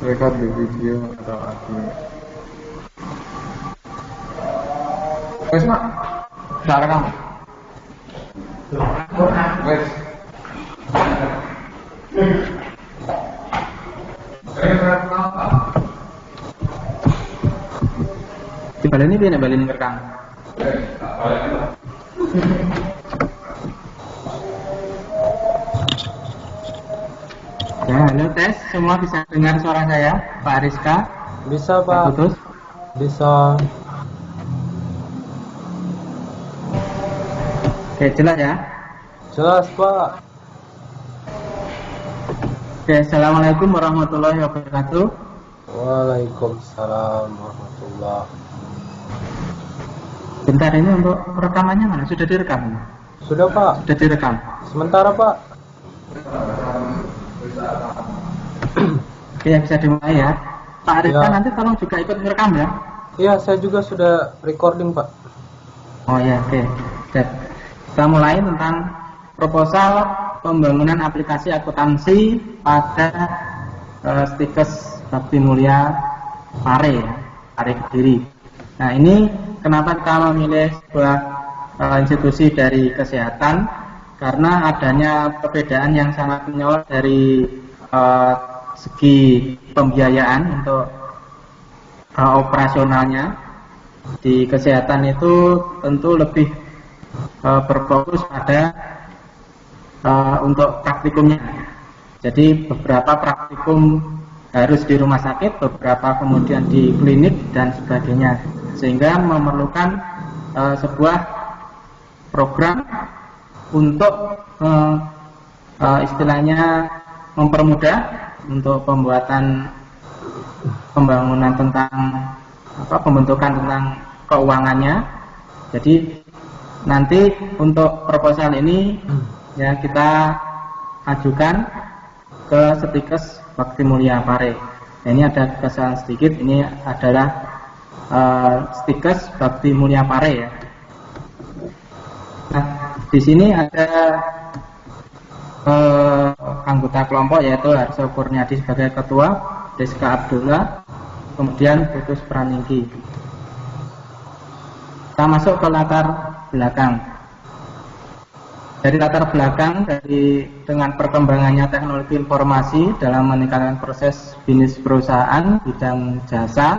record di video atau audio. Wes mak, udah rekam. Wes. Di balen ini piye balen rekam? Ya, halo tes, semua bisa dengar suara saya, Pak Rizka? Bisa Pak. Putus? Bisa. Oke, jelas ya? Jelas Pak. Oke, assalamualaikum warahmatullahi wabarakatuh. Waalaikumsalam warahmatullahi. Bentar, ini untuk rekamannya mana? Sudah direkam? Sudah Pak. Sudah direkam? Sementara Pak. Oke, ya, bisa dimulai ya. Pak Rizka Ya. nanti tolong juga ikut merekam ya. Iya, saya juga sudah recording Pak. Oh ya, oke. Kita mulai tentang proposal pembangunan aplikasi akuntansi pada Stikes Bakti Mulia Pare, Pare Kediri. Nah, ini kenapa kita memilih sebuah institusi dari kesehatan? Karena adanya perbedaan yang sangat menyorot dari segi pembiayaan untuk operasionalnya. Di kesehatan itu tentu lebih berfokus pada untuk praktikumnya. Jadi beberapa praktikum harus di rumah sakit, beberapa kemudian di klinik dan sebagainya, sehingga memerlukan sebuah program untuk istilahnya mempermudah untuk pembangunan tentang pembentukan tentang keuangannya. Jadi nanti untuk proposal ini ya kita ajukan ke Stikes Bakti Mulia Pare. Nah, ini ada kesalahan sedikit, ini adalah Stikes Bakti Mulia Pare ya. Nah, di sini ada anggota kelompok yaitu Harso Kurniadi sebagai ketua, Rizka Abdullah, kemudian Putus Praningki. Kita masuk ke latar belakang. Dari latar belakang dengan perkembangannya teknologi informasi dalam meningkatkan proses bisnis perusahaan bidang jasa,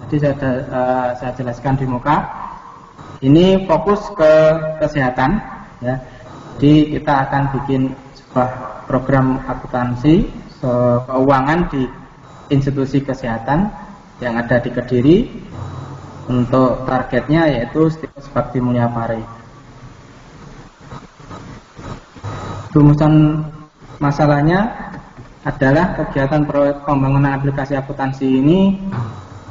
tadi saya jelaskan di muka. Ini fokus ke kesehatan ya. Jadi kita akan bikin sebuah program akuntansi keuangan di institusi kesehatan yang ada di Kediri. Untuk targetnya yaitu Stikes Bakti Mulia Pare. Rumusan masalahnya adalah kegiatan proyek pembangunan aplikasi akuntansi ini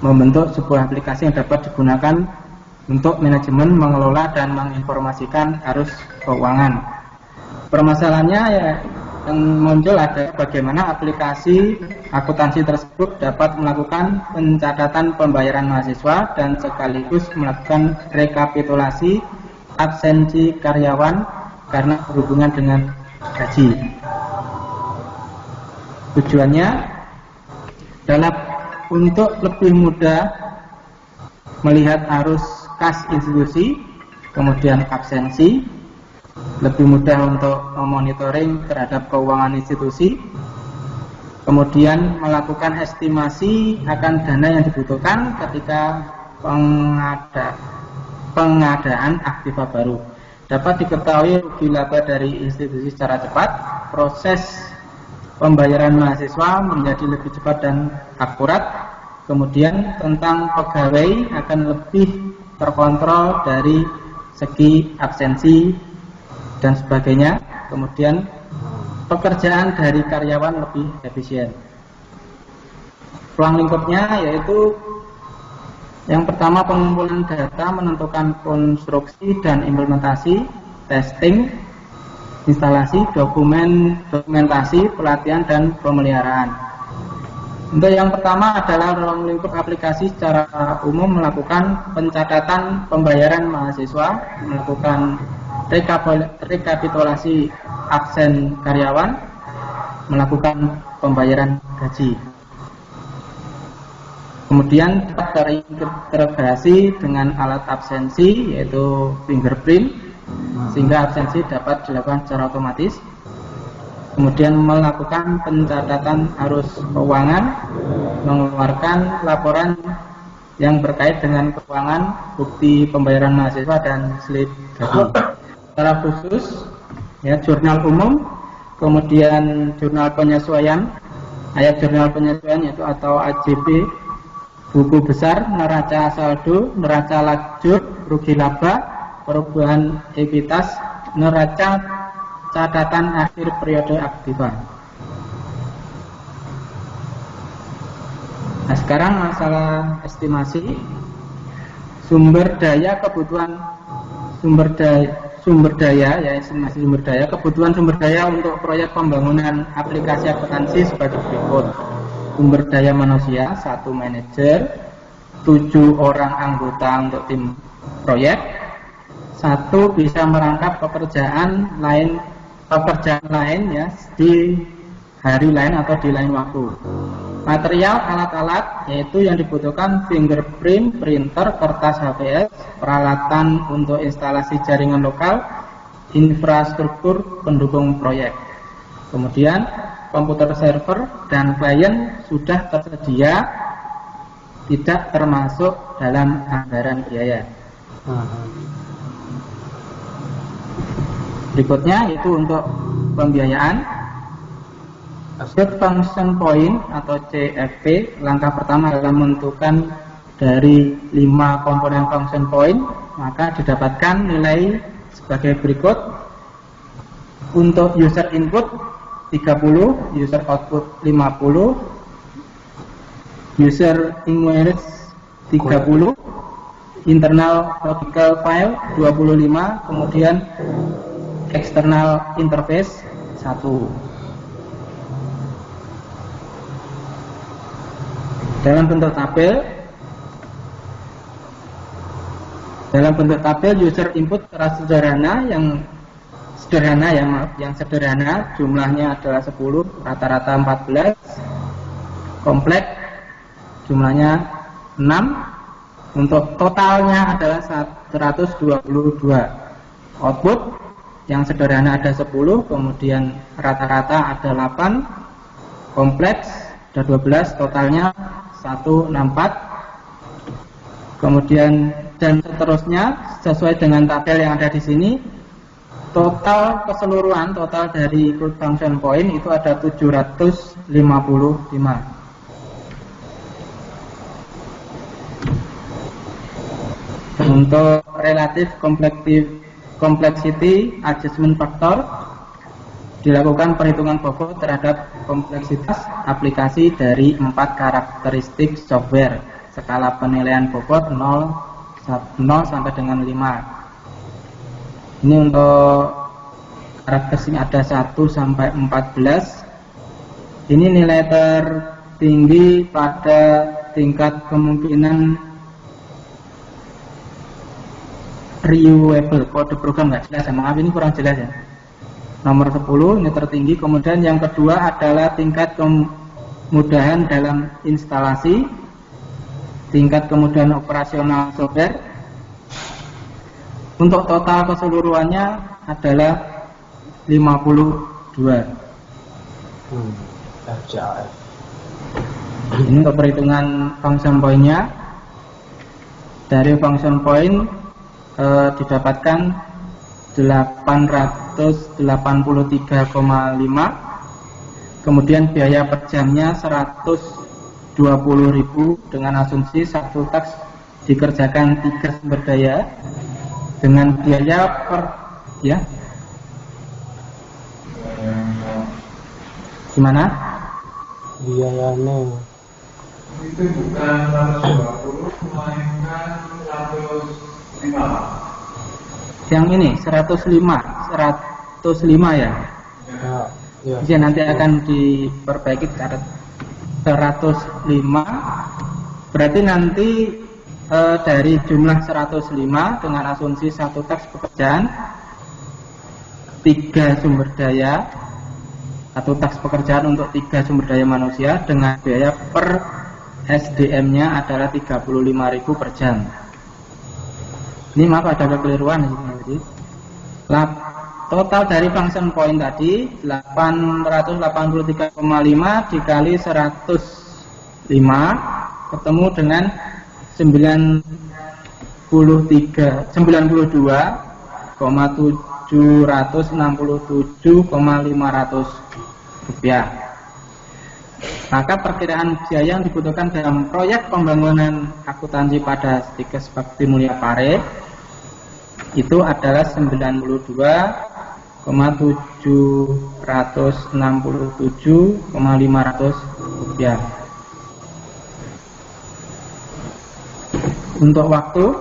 membentuk sebuah aplikasi yang dapat digunakan untuk manajemen, mengelola, dan menginformasikan arus keuangan. Permasalahannya ya, yang muncul adalah bagaimana aplikasi akuntansi tersebut dapat melakukan pencatatan pembayaran mahasiswa dan sekaligus melakukan rekapitulasi absensi karyawan karena berhubungan dengan gaji. Tujuannya adalah untuk lebih mudah melihat arus kas institusi, kemudian absensi, lebih mudah untuk memonitoring terhadap keuangan institusi, kemudian melakukan estimasi akan dana yang dibutuhkan ketika pengadaan aktiva baru. Dapat diketahui rugi laba dari institusi secara cepat, proses pembayaran mahasiswa menjadi lebih cepat dan akurat, kemudian tentang pegawai akan lebih terkontrol dari segi absensi dan sebagainya, kemudian pekerjaan dari karyawan lebih efisien. Ruang lingkupnya yaitu yang pertama pengumpulan data, menentukan konstruksi dan implementasi, testing, instalasi, dokumentasi, pelatihan, dan pemeliharaan. Untuk yang pertama adalah ruang lingkup aplikasi secara umum melakukan pencatatan pembayaran mahasiswa, melakukan rekapitulasi absen karyawan, melakukan pembayaran gaji. Kemudian dapat terintegrasi dengan alat absensi yaitu fingerprint sehingga absensi dapat dilakukan secara otomatis. Kemudian melakukan pencatatan arus keuangan, mengeluarkan laporan yang berkait dengan keuangan, bukti pembayaran mahasiswa dan slip gaji. Secara khusus ya, jurnal umum, kemudian jurnal penyesuaian, ayat jurnal penyesuaian yaitu atau AJB, buku besar, neraca saldo, neraca lajur, rugi laba, perubahan ekuitas, neraca catatan akhir periode aktiva. Nah, sekarang masalah estimasi sumber daya kebutuhan sumber daya ya, estimasi sumber daya kebutuhan sumber daya untuk proyek pembangunan aplikasi akuntansi sebagai berikut. Sumber daya manusia 1 manajer, 7 orang anggota untuk tim proyek, 1 bisa merangkap pekerjaan lain ya di hari lain atau di lain waktu. Material alat-alat yaitu yang dibutuhkan fingerprint, printer, kertas HVS, peralatan untuk instalasi jaringan lokal, infrastruktur pendukung proyek. Kemudian komputer server dan klien sudah tersedia, tidak termasuk dalam anggaran biaya. Berikutnya yaitu untuk pembiayaan. Set function point atau CFP, langkah pertama adalah menentukan dari 5 komponen function point, maka didapatkan nilai sebagai berikut. Untuk user input 30, user output 50, user inquiries 30, internal logical file 25, kemudian external interface 1. Dalam bentuk tabel user input secara sederhana, yang sederhana jumlahnya adalah 10, rata-rata 14, kompleks jumlahnya 6, untuk totalnya adalah 122. Output yang sederhana ada 10, kemudian rata-rata ada 8, kompleks ada 12, totalnya 164, kemudian dan seterusnya sesuai dengan tabel yang ada di sini. Total keseluruhan dari function point itu ada 755. Untuk relative complexity adjustment factor, dilakukan perhitungan bobot terhadap kompleksitas aplikasi dari 4 karakteristik software. Skala penilaian bobot 0 sampai dengan 5. Ini untuk karakteristiknya ada 1 sampai 14. Ini nilai tertinggi pada tingkat kemungkinan reviewable. Kode program nggak jelas ya, maaf ini kurang jelas ya. Nomor 10 ini tertinggi. Kemudian yang kedua adalah tingkat kemudahan dalam instalasi, tingkat kemudahan operasional software. Untuk total keseluruhannya adalah 52. Ini untuk perhitungan function point-nya. Dari function point didapatkan 883,5. Kemudian biaya per jamnya 120.000 dengan asumsi satu taks dikerjakan 3 sumber daya dengan biaya per ya. Gimana? Biayanya itu bukan 120 melainkan 105. Yang ini 105 ya. Ya. Jadi nanti akan diperbaiki cara 105. Berarti nanti dari jumlah 105 dengan asumsi satu teks pekerjaan 3 sumber daya, satu teks pekerjaan untuk 3 sumber daya manusia dengan biaya per SDM-nya adalah 35.000 per jam. Ini maaf ada kekeliruan di sini. Total dari function point tadi 883,5 dikali 105 ketemu dengan 92,767,500 rupiah. Maka perkiraan biaya yang dibutuhkan dalam proyek pembangunan akuntansi pada Stikes Bakti Mulia Pare itu adalah 92,767,500 rupiah. Untuk waktu,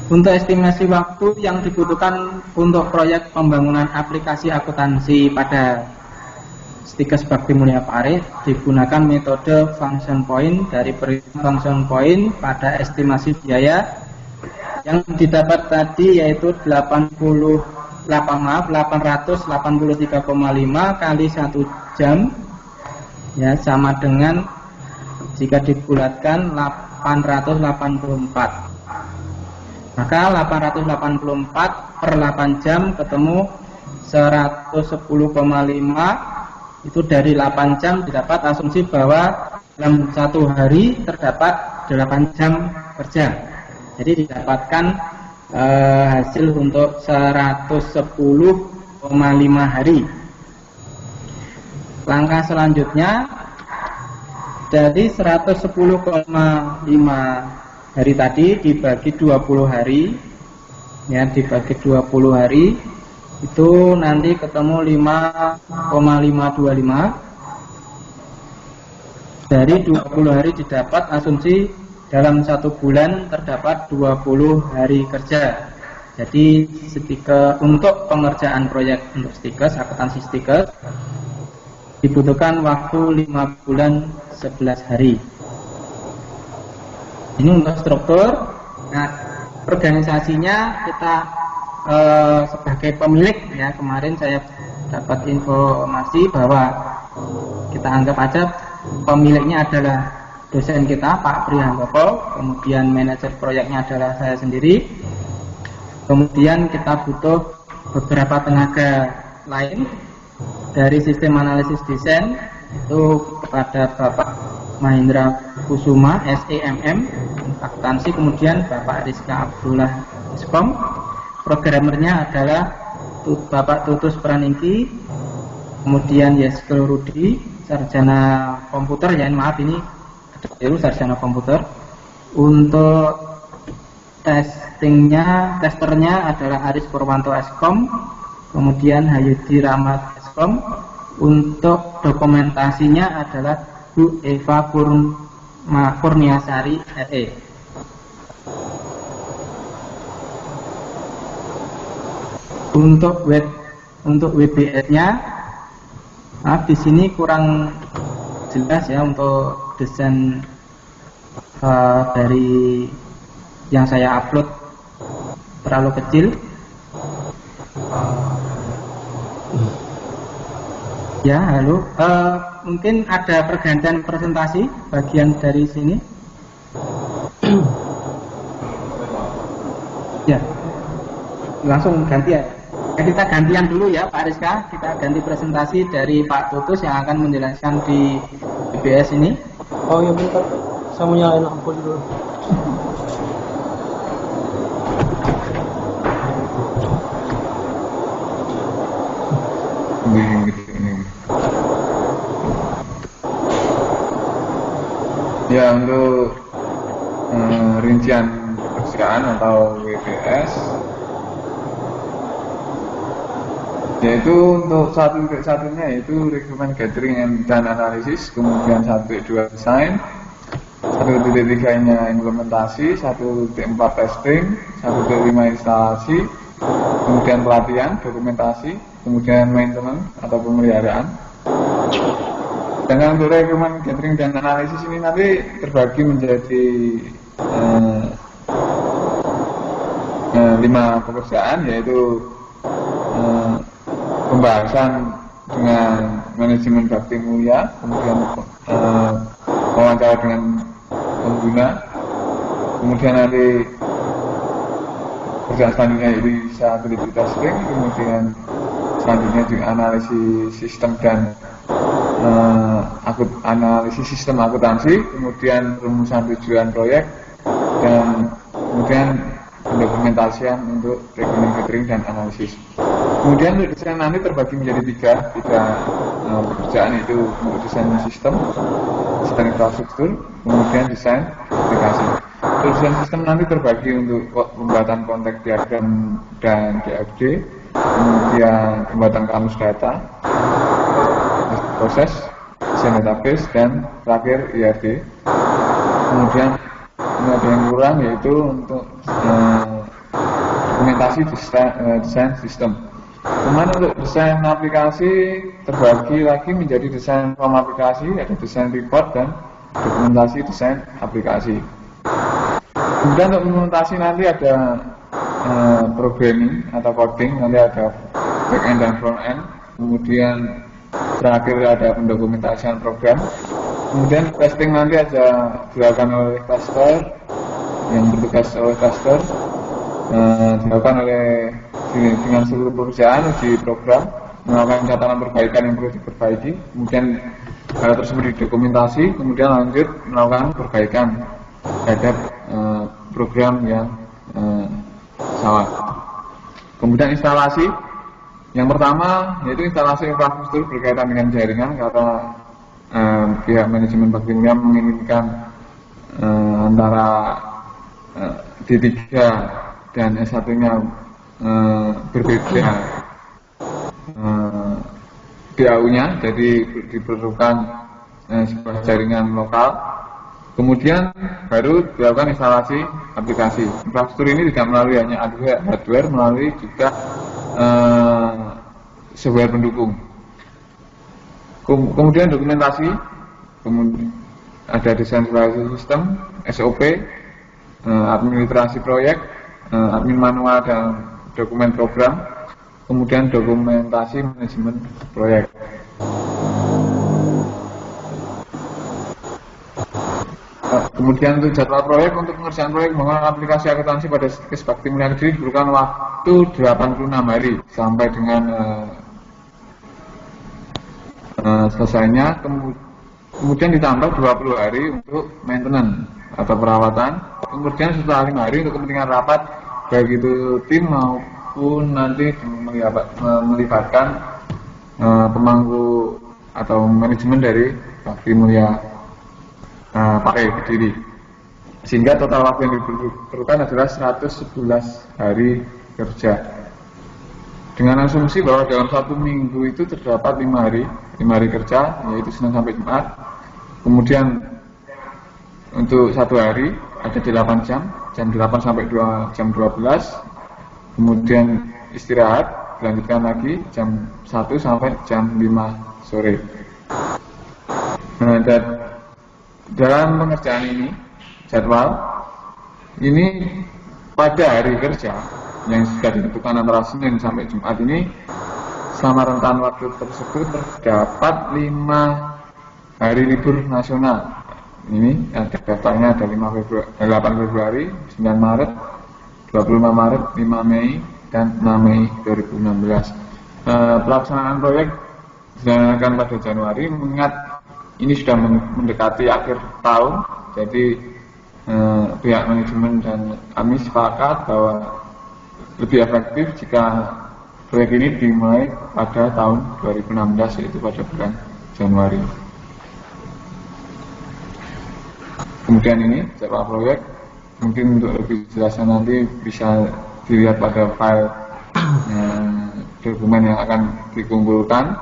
untuk estimasi waktu yang dibutuhkan untuk proyek pembangunan aplikasi akuntansi pada Stikes Bakti Mulia Pare digunakan metode function point. Dari perhitungan function point pada estimasi biaya yang didapat tadi yaitu 883,5 kali 1 jam ya, sama dengan jika dibulatkan 884. Maka 884 per 8 jam ketemu 110,5. Itu dari 8 jam didapat asumsi bahwa dalam satu hari terdapat 8 jam kerja. Jadi didapatkan hasil untuk 110,5 hari. Langkah selanjutnya dari 110,5 hari tadi dibagi 20 hari ya, dibagi 20 hari itu nanti ketemu 5,525. Dari 20 hari didapat asumsi dalam 1 bulan terdapat 20 hari kerja. Jadi untuk pengerjaan proyek untuk Stikes, akuntansi Stikes dibutuhkan waktu 5 bulan 11 hari. Ini untuk struktur. Nah, organisasinya kita sebagai pemilik ya, kemarin saya dapat informasi bahwa kita anggap aja pemiliknya adalah dosen kita Pak Prihandoko, kemudian manajer proyeknya adalah saya sendiri, kemudian kita butuh beberapa tenaga lain dari sistem analisis desain itu kepada Bapak Mahendra Kusuma SEMM akuntansi, kemudian Bapak Rizka Abdullah Iskom. Programmernya adalah Bapak Tutus Praningki, kemudian Yeskel Rudi, sarjana komputer ya, maaf ini ada sarjana komputer. Untuk testernya adalah Aris Purwanto Eskom, kemudian Hayudi Rahmat Eskom. Untuk dokumentasinya adalah Bu Eva Kurniasari RE. Untuk WBS-nya, di sini kurang jelas ya untuk desain dari yang saya upload terlalu kecil. Ya, halo. Mungkin ada pergantian presentasi bagian dari sini. Ya, langsung ganti ya. Kita gantian dulu ya Pak Rizka, kita ganti presentasi dari Pak Tutus yang akan menjelaskan di BBS ini. Oh ya bentar, saya mau nyalain lampu dulu. Ya, untuk rincian pekerjaan atau WBS, yaitu untuk 1.1-nya yaitu requirement gathering dan analisis, kemudian 1.2 desain, 1.3-nya implementasi, 1.4 testing, 1.5 instalasi, kemudian pelatihan, dokumentasi, kemudian maintenance atau pemeliharaan. Dengan untuk requirement gathering dan analisis ini nanti terbagi menjadi 5 pekerjaan, yaitu pembahasan dengan manajemen bakti mulia, kemudian wawancara dengan pengguna, kemudian nanti kerjaan selanjutnya itu usability testing, kemudian selanjutnya juga analisis sistem dan analisis sistem akuntansi, kemudian rumusan tujuan proyek, dan kemudian pendokumentasian untuk rekening catering dan analisis. Kemudian untuk desain nanti terbagi menjadi tiga pekerjaan, itu untuk desain sistem infrastruktur, kemudian desain aplikasi. Untuk desain sistem nanti terbagi untuk pembuatan konteks diagram dan DFD, kemudian pembuatan kamus data, proses, desain database, dan terakhir IRD. Kemudian ada yang kurang yaitu untuk dokumentasi desain sistem. Kemudian untuk desain aplikasi terbagi lagi menjadi desain form aplikasi, ada desain report dan dokumentasi desain aplikasi. Kemudian untuk implementasi nanti ada programming atau coding, nanti ada back end dan front end. Kemudian terakhir ada pendokumentasian program. Kemudian testing nanti ada dilakukan oleh tester, yang bertugas oleh tester, dilakukan oleh dengan seluruh perusahaan, uji program, melakukan catatan perbaikan yang perlu diperbaiki, kemudian hal tersebut didokumentasi, kemudian lanjut melakukan perbaikan terhadap program yang salah. Kemudian instalasi, yang pertama yaitu instalasi infrastruktur berkaitan dengan jaringan, karena pihak manajemen bakti mulia menginginkan antara D3 dan S1-nya berbeda DAU-nya, jadi diperlukan sebuah jaringan lokal. Kemudian baru dilakukan instalasi aplikasi. Infrastruktur ini tidak melalui hanya hardware, melalui juga software pendukung. Kemudian dokumentasi, kemudian ada desain sistem, SOP, administrasi proyek, admin manual dan dokumen program, kemudian dokumentasi manajemen proyek. Kemudian untuk jadwal proyek, untuk pengerjaan proyek menggunakan aplikasi akuntansi pada Situs Bakti Mulia Kediri diperlukan waktu 86 hari sampai dengan selesainya, kemudian ditambah 20 hari untuk maintenance atau perawatan, kemudian setelah 5 hari untuk kepentingan rapat, baik itu tim maupun nanti melibatkan pemangku atau manajemen dari Bakti Mulia Pakai Kediri, sehingga total waktu yang diperlukan adalah 111 hari kerja, dengan asumsi bahwa dalam satu minggu itu terdapat 5 hari kerja, yaitu Senin sampai Jumat. Kemudian untuk satu hari ada 8 jam 8 sampai jam 12, kemudian istirahat, dilanjutkan lagi jam 1 sampai jam 5 sore. Nah, dan dalam pengerjaan ini, jadwal ini pada hari kerja yang sudah ditentukan antara Senin sampai Jumat ini, selama rentan waktu tersebut terdapat 5 hari libur nasional. Ini ada daftarnya, ada 8 Februari, 9 Maret, 25 Maret, 5 Mei, dan 6 Mei 2016. Pelaksanaan proyek dilaksanakan pada Januari, mengingat ini sudah mendekati akhir tahun, jadi pihak manajemen dan kami sepakat bahwa lebih efektif jika proyek ini dimulai pada tahun 2016, yaitu pada bulan Januari. Kemudian ini jadwal proyek, mungkin untuk lebih jelasnya nanti bisa dilihat pada file dokumen yang akan dikumpulkan.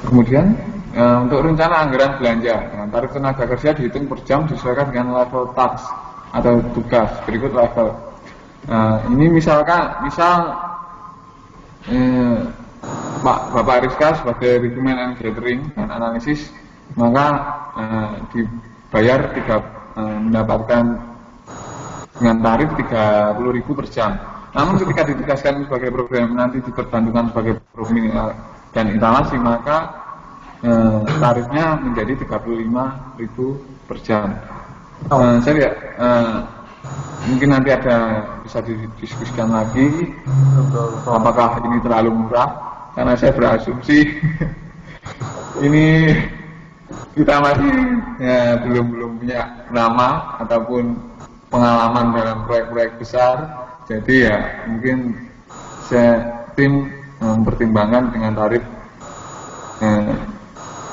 Kemudian untuk rencana anggaran belanja, tarif tenaga kerja dihitung per jam disesuaikan dengan level task atau tugas. Berikut level. Ini misal Bapak Rizka sebagai requirement and gathering dan analisis, maka dibayar mendapatkan dengan tarif 30.000 per jam. Namun ketika ditugaskan sebagai program nanti diperbantukan sebagai program minimal dan instalasi, maka tarifnya menjadi 35.000 per jam. Saya lihat mungkin nanti bisa didiskusikan lagi apakah ini terlalu murah, karena saya berasumsi ini kita masih belum punya nama ataupun pengalaman dalam proyek-proyek besar. Jadi ya mungkin tim mempertimbangkan dengan tarif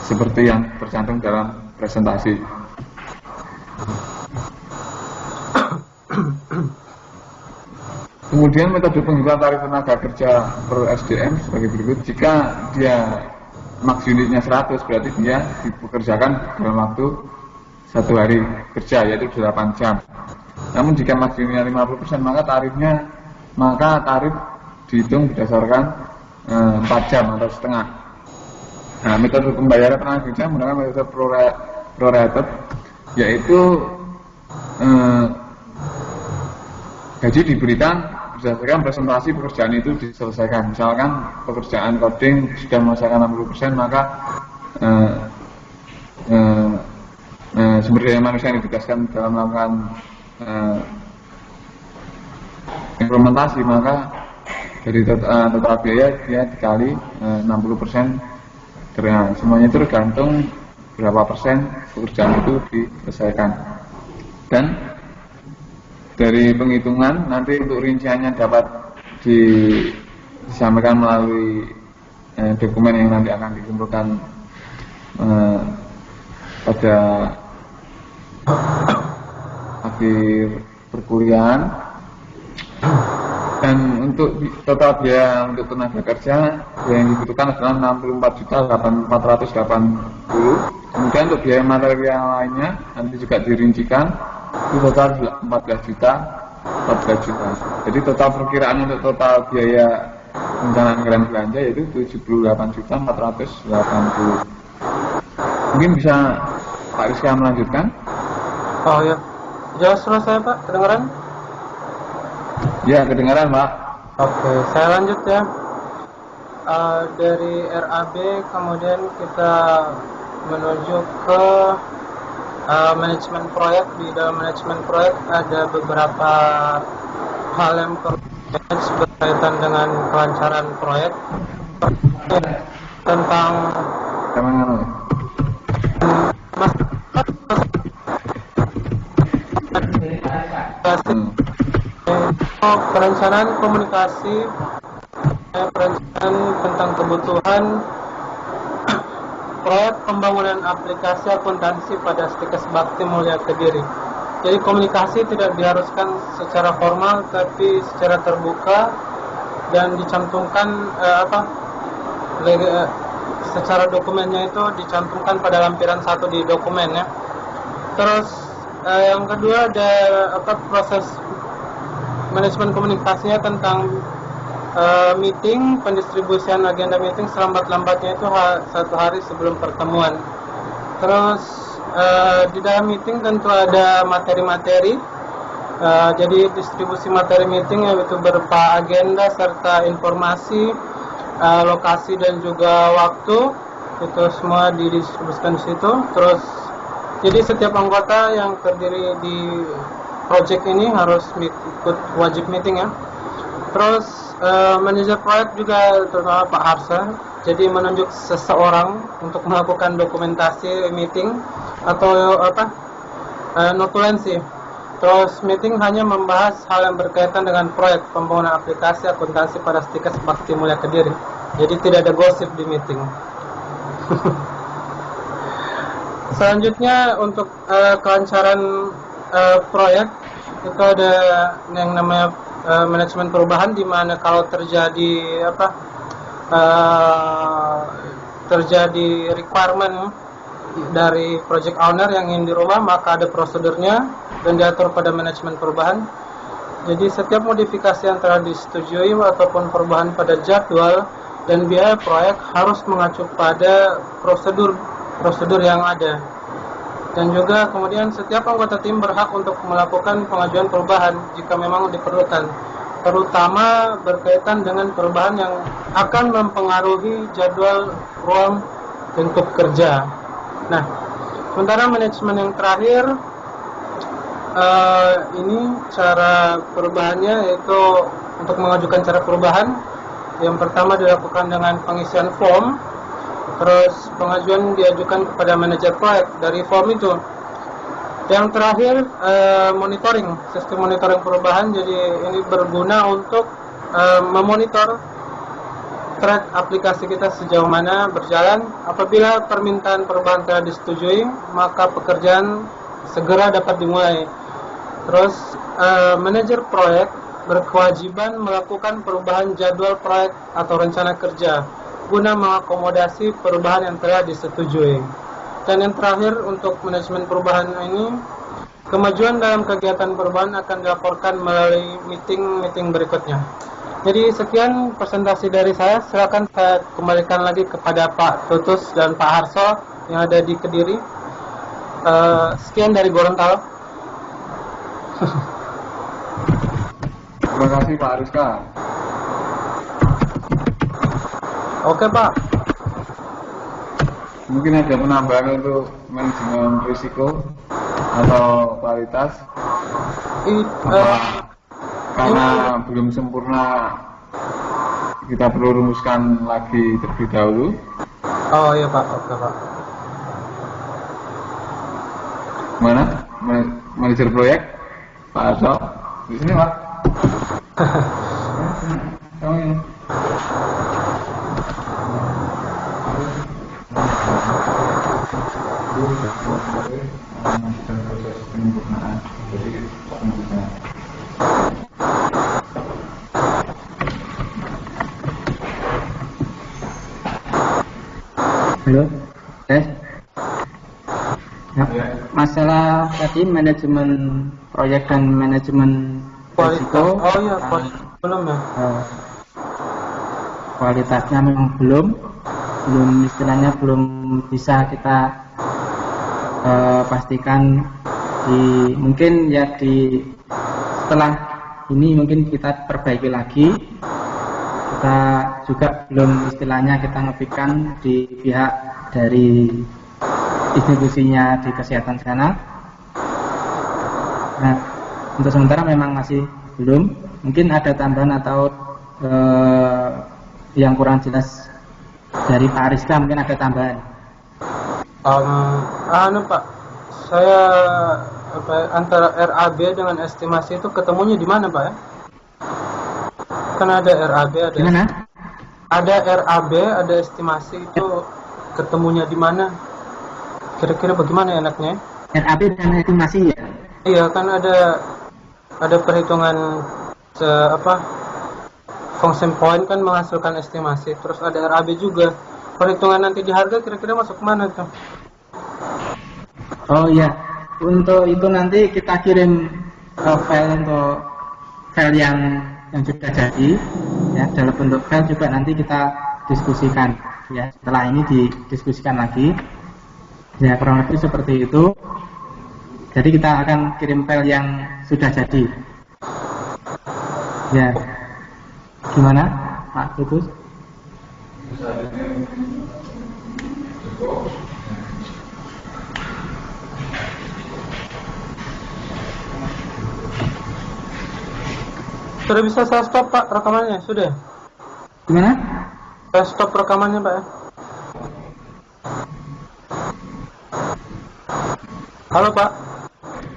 seperti yang tercantum dalam presentasi. Kemudian metode penghitungan tarif tenaga kerja per SDM sebagai berikut. Jika dia max unitnya 100, berarti dia dipekerjakan dalam waktu 1 hari kerja, yaitu 8 jam. Namun jika max unitnya 50%, maka tarif dihitung berdasarkan 4 jam atau setengah. Nah, metode pembayaran tenaga kerja menggunakan metode prorated, yaitu gaji diberikan berdasarkan presentasi pekerjaan itu diselesaikan. Misalkan pekerjaan coding sudah menyelesaikan 60%, maka sumber daya manusia yang ditugaskan dalam melakukan implementasi, maka dari total biaya dia dikali 60%. Semuanya itu tergantung berapa persen pekerjaan itu diselesaikan. Dan dari penghitungan nanti untuk rinciannya dapat disampaikan melalui dokumen yang nanti akan dikumpulkan pada akhir perkuliahan. Dan untuk total biaya untuk tenaga kerja yang dibutuhkan adalah 64.480. Kemudian untuk biaya material lainnya nanti juga dirincikan, itu total 14 juta. Jadi total perkiraan untuk total biaya perencanaan anggaran belanja yaitu 78.480. Mungkin bisa Pak Rizka melanjutkan? Oh ya, jelas selesai Pak, kedengaran? Ya, kedengaran Pak. Oke, saya lanjut ya. Dari RAB kemudian kita menuju ke manajemen proyek. Di dalam manajemen proyek ada beberapa hal yang berkaitan dengan kelancaran proyek, tentang perencanaan komunikasi, perencanaan tentang kebutuhan proyek pembangunan aplikasi akuntansi pada Stikes Bakti Mulia Kediri. Jadi komunikasi tidak diharuskan secara formal, tapi secara terbuka dan dicantumkan secara dokumennya itu dicantumkan pada lampiran 1 di dokumennya. Terus yang kedua ada proses manajemen komunikasinya tentang meeting, pendistribusian agenda meeting selambat-lambatnya itu 1 hari sebelum pertemuan. Terus di dalam meeting tentu ada materi-materi. Jadi distribusi materi meeting yaitu berupa agenda serta informasi, lokasi dan juga waktu. Itu semua didistribusikan di situ. Terus jadi setiap anggota yang terdiri di project ini harus ikut wajib meeting ya. Terus manajer proyek juga terutama Pak Harsa, jadi menunjuk seseorang untuk melakukan dokumentasi meeting atau notulensi. Terus meeting hanya membahas hal yang berkaitan dengan proyek pembangunan aplikasi akuntansi pada Stikes Bakti Mulia Kediri. Jadi tidak ada gosip di meeting. Selanjutnya untuk kelancaran proyek itu ada yang namanya manajemen perubahan, di mana kalau terjadi terjadi requirement dari project owner yang ingin dirubah, maka ada prosedurnya dan diatur pada manajemen perubahan. Jadi setiap modifikasi yang telah disetujui ataupun perubahan pada jadwal dan biaya proyek harus mengacu pada prosedur yang ada. Dan juga kemudian setiap anggota tim berhak untuk melakukan pengajuan perubahan jika memang diperlukan. terutama berkaitan dengan perubahan yang akan mempengaruhi jadwal ruang lingkup kerja. Nah, sementara manajemen yang terakhir, ini cara perubahannya yaitu untuk mengajukan cara perubahan. Yang pertama dilakukan dengan pengisian form, terus pengajuan diajukan kepada manajer proyek dari form itu. Yang terakhir monitoring, sistem monitoring perubahan. Jadi ini berguna untuk memonitor track aplikasi kita sejauh mana berjalan. Apabila permintaan perubahan telah disetujui, maka pekerjaan segera dapat dimulai. Terus manajer proyek berkewajiban melakukan perubahan jadwal proyek atau rencana kerja guna mengakomodasi perubahan yang telah disetujui. Dan yang terakhir untuk manajemen perubahan ini, kemajuan dalam kegiatan perubahan akan dilaporkan melalui meeting berikutnya. Jadi sekian presentasi dari saya. Silakan saya kembalikan lagi kepada Pak Tutus dan Pak Harso yang ada di Kediri. Sekian dari Gorontalo. Terima kasih Pak Ariska. Oke Pak. Mungkin ada penambahan untuk manajemen risiko atau kualitas? Karena belum sempurna, kita perlu rumuskan lagi terlebih dahulu. Oh iya Pak, oke Pak. Mana? Manajer proyek? Pak Arso? Di sini Pak. Kamu ini. Halo, tes. Masalah tadi manajemen proyek dan manajemen risiko. Oh iya, belum ya. Kualitasnya memang belum istilahnya belum bisa kita pastikan mungkin ya setelah ini mungkin kita perbaiki lagi. Kita juga belum istilahnya kita ngepikan di pihak dari institusinya di kesehatan sana. Nah, untuk sementara memang masih belum. Mungkin ada tambahan atau yang kurang jelas dari Pak Ariska, mungkin ada tambahan. Pak, saya antara RAB dengan estimasi itu ketemunya di mana Pak ya? Kan ada RAB, ada gimana? Ada RAB, ada estimasi, itu ketemunya di mana? Kira-kira bagaimana enaknya? RAB dan estimasi ya? Iya, kan ada perhitungan function point kan menghasilkan estimasi, terus ada RAB juga. Perhitungan nanti di harga kira-kira masuk mana tuh? Oh iya, untuk itu nanti kita kirim file yang sudah jadi ya, dalam bentuk file juga nanti kita diskusikan ya, setelah ini didiskusikan lagi ya, kurang lebih seperti itu. Jadi kita akan kirim file yang sudah jadi ya. Gimana Pak Tutus? Sudah bisa saya stop Pak rekamannya? Sudah? Gimana? Saya stop rekamannya Pak ya? Halo Pak?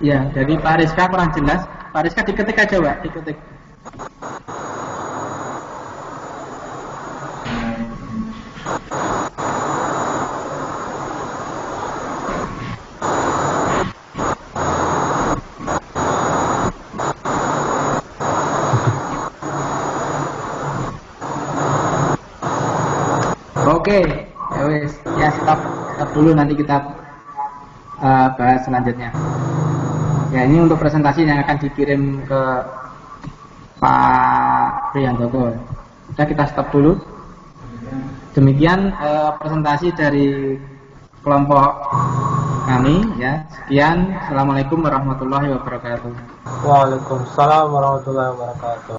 Ya, jadi Pak Rizka kurang jelas. Pak Rizka diketik aja Pak, diketik. Oke, ya wes, ya stop dulu, nanti kita bahas selanjutnya. Ya, ini untuk presentasi yang akan dikirim ke Pak Priyanto. Sudah, kita stop dulu. Demikian presentasi dari kelompok kami ya. Sekian, assalamualaikum warahmatullahi wabarakatuh. Waalaikumsalam warahmatullahi wabarakatuh.